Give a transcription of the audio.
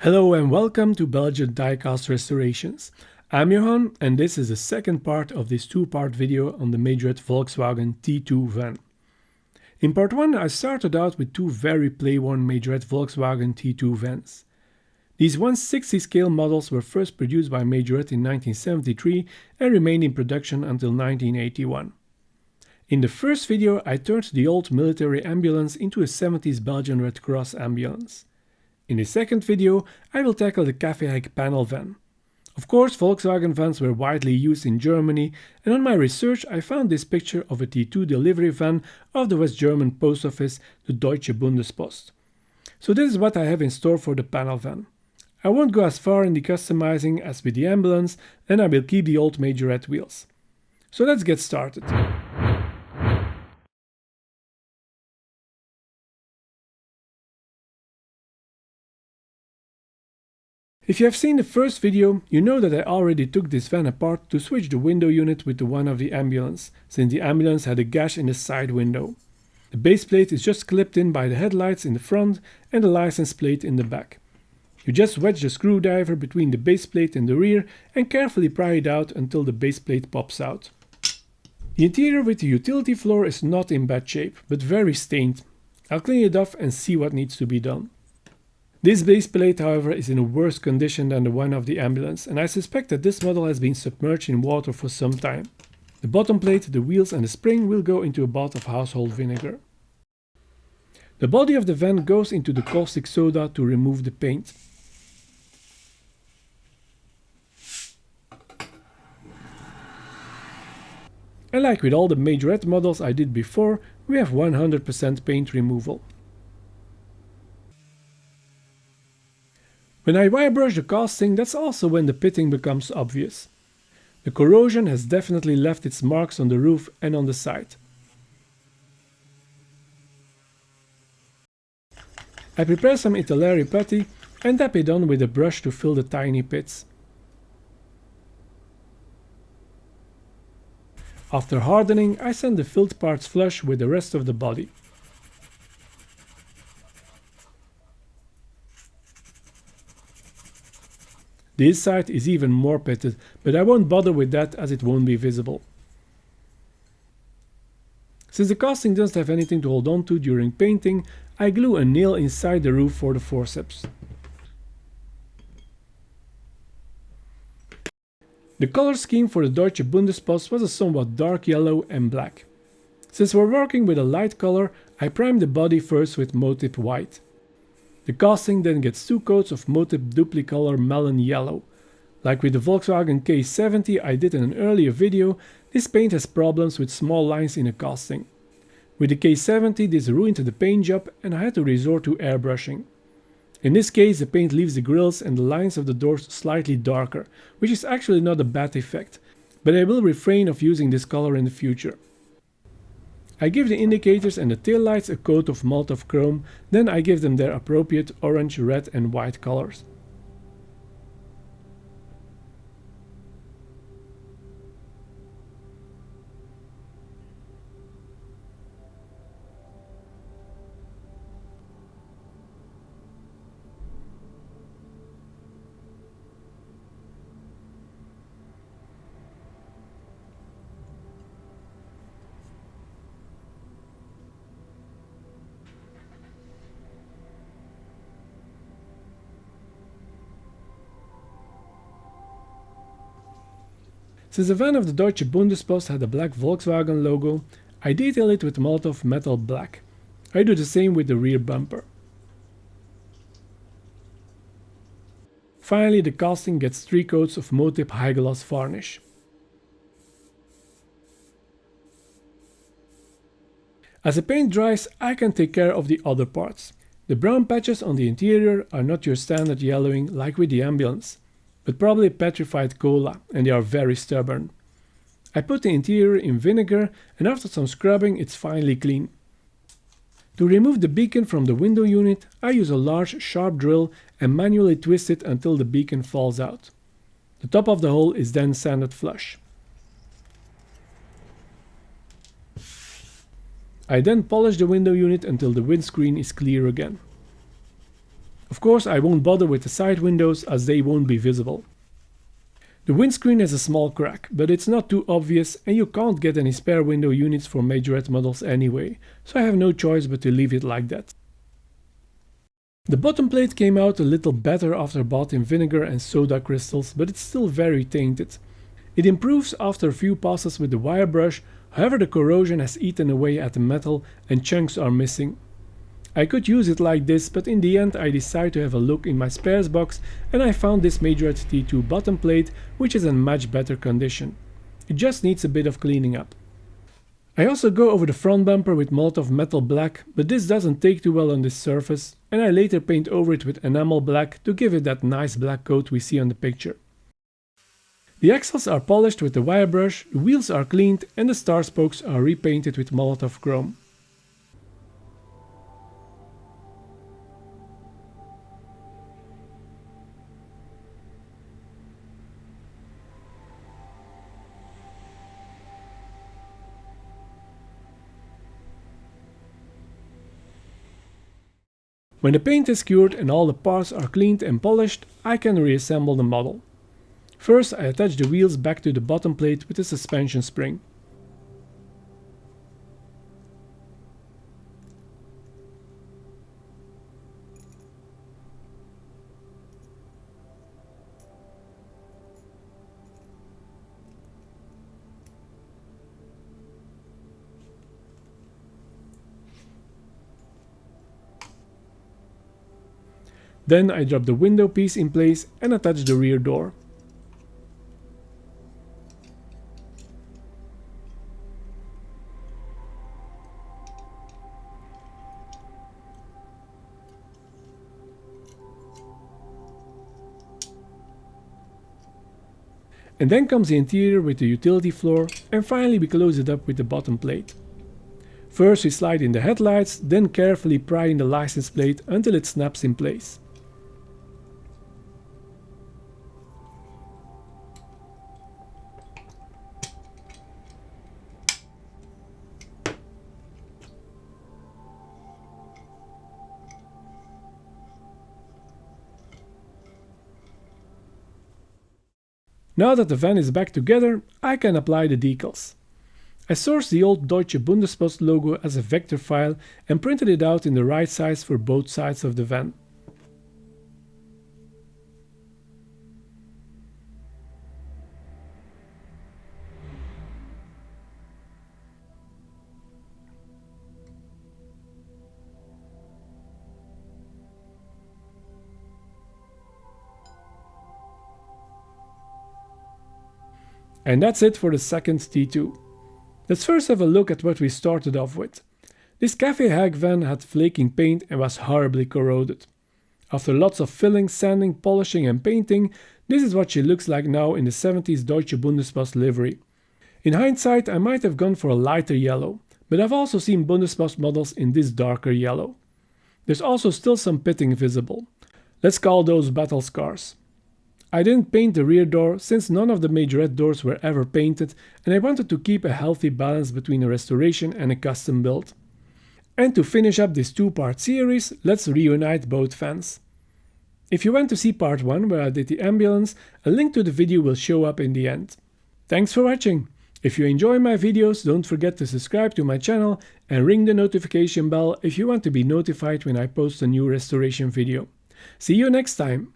Hello and welcome to Belgian Diecast Restorations. I'm Johan and this is the second part of this two-part video on the Majorette Volkswagen T2 van. In part 1 I started out with two very play-worn Majorette Volkswagen T2 vans. These 1/60 scale models were first produced by Majorette in 1973 and remained in production until 1981. In the first video I turned the old military ambulance into a 70s Belgian Red Cross ambulance. In the second video, I will tackle the Café panel van. Of course, Volkswagen vans were widely used in Germany, and on my research I found this picture of a T2 delivery van of the West German post office, the Deutsche Bundespost. So this is what I have in store for the panel van. I won't go as far in the customizing as with the ambulance, and I will keep the old Majorette wheels. So let's get started. If you have seen the first video, you know that I already took this van apart to switch the window unit with the one of the ambulance, since the ambulance had a gash in the side window. The base plate is just clipped in by the headlights in the front and the license plate in the back. You just wedge the screwdriver between the base plate and the rear and carefully pry it out until the base plate pops out. The interior with the utility floor is not in bad shape, but very stained. I'll clean it off and see what needs to be done. This base plate, however, is in a worse condition than the one of the ambulance, and I suspect that this model has been submerged in water for some time. The bottom plate, the wheels and the spring will go into a bath of household vinegar. The body of the van goes into the caustic soda to remove the paint. And like with all the Majorette models I did before, we have 100% paint removal. When I wire brush the casting, that's also when the pitting becomes obvious. The corrosion has definitely left its marks on the roof and on the side. I prepare some Italeri putty and dab it on with a brush to fill the tiny pits. After hardening, I send the filled parts flush with the rest of the body. This side is even more pitted, but I won't bother with that as it won't be visible. Since the casting doesn't have anything to hold on to during painting, I glue a nail inside the roof for the forceps. The color scheme for the Deutsche Bundespost was a somewhat dark yellow and black. Since we're working with a light color, I prime the body first with Motip white. The casting then gets two coats of Motip Duplicolor Melon Yellow. Like with the Volkswagen K70 I did in an earlier video, this paint has problems with small lines in the casting. With the K70 this ruined the paint job and I had to resort to airbrushing. In this case the paint leaves the grills and the lines of the doors slightly darker, which is actually not a bad effect, but I will refrain of using this color in the future. I give the indicators and the taillights a coat of Maltov chrome, then I give them their appropriate orange, red and white colors. Since the van of the Deutsche Bundespost had a black Volkswagen logo, I detail it with Maltov Metal Black. I do the same with the rear bumper. Finally, the casting gets 3 coats of Motip High Gloss varnish. As the paint dries, I can take care of the other parts. The brown patches on the interior are not your standard yellowing like with the ambulance, but probably petrified cola, and they are very stubborn. I put the interior in vinegar and after some scrubbing it's finally clean. To remove the beacon from the window unit, I use a large sharp drill and manually twist it until the beacon falls out. The top of the hole is then sanded flush. I then polish the window unit until the windscreen is clear again. Of course, I won't bother with the side windows as they won't be visible. The windscreen has a small crack, but it's not too obvious and you can't get any spare window units for Majorette models anyway, so I have no choice but to leave it like that. The bottom plate came out a little better after bathed in vinegar and soda crystals, but it's still very tainted. It improves after a few passes with the wire brush, however the corrosion has eaten away at the metal and chunks are missing. I could use it like this, but in the end I decided to have a look in my spares box and I found this Majorette T2 bottom plate, which is in much better condition. It just needs a bit of cleaning up. I also go over the front bumper with Molotov Metal Black, but this doesn't take too well on this surface, and I later paint over it with enamel black to give it that nice black coat we see on the picture. The axles are polished with the wire brush, the wheels are cleaned and the star spokes are repainted with Molotov Chrome. When the paint is cured and all the parts are cleaned and polished, I can reassemble the model. First I attach the wheels back to the bottom plate with a suspension spring. Then I drop the window piece in place and attach the rear door. And then comes the interior with the utility floor, and finally we close it up with the bottom plate. First we slide in the headlights, then carefully pry in the license plate until it snaps in place. Now that the van is back together, I can apply the decals. I sourced the old Deutsche Bundespost logo as a vector file and printed it out in the right size for both sides of the van. And that's it for the second T2. Let's first have a look at what we started off with. This cafe hack van had flaking paint and was horribly corroded. After lots of filling, sanding, polishing and painting, this is what she looks like now in the 70s Deutsche Bundespost livery. In hindsight I might have gone for a lighter yellow, but I've also seen Bundespost models in this darker yellow. There's also still some pitting visible. Let's call those battle scars. I didn't paint the rear door since none of the Majorette doors were ever painted and I wanted to keep a healthy balance between a restoration and a custom build. And to finish up this two-part series, let's reunite both vans. If you want to see part 1 where I did the ambulance, a link to the video will show up in the end. Thanks for watching! If you enjoy my videos, don't forget to subscribe to my channel and ring the notification bell if you want to be notified when I post a new restoration video. See you next time!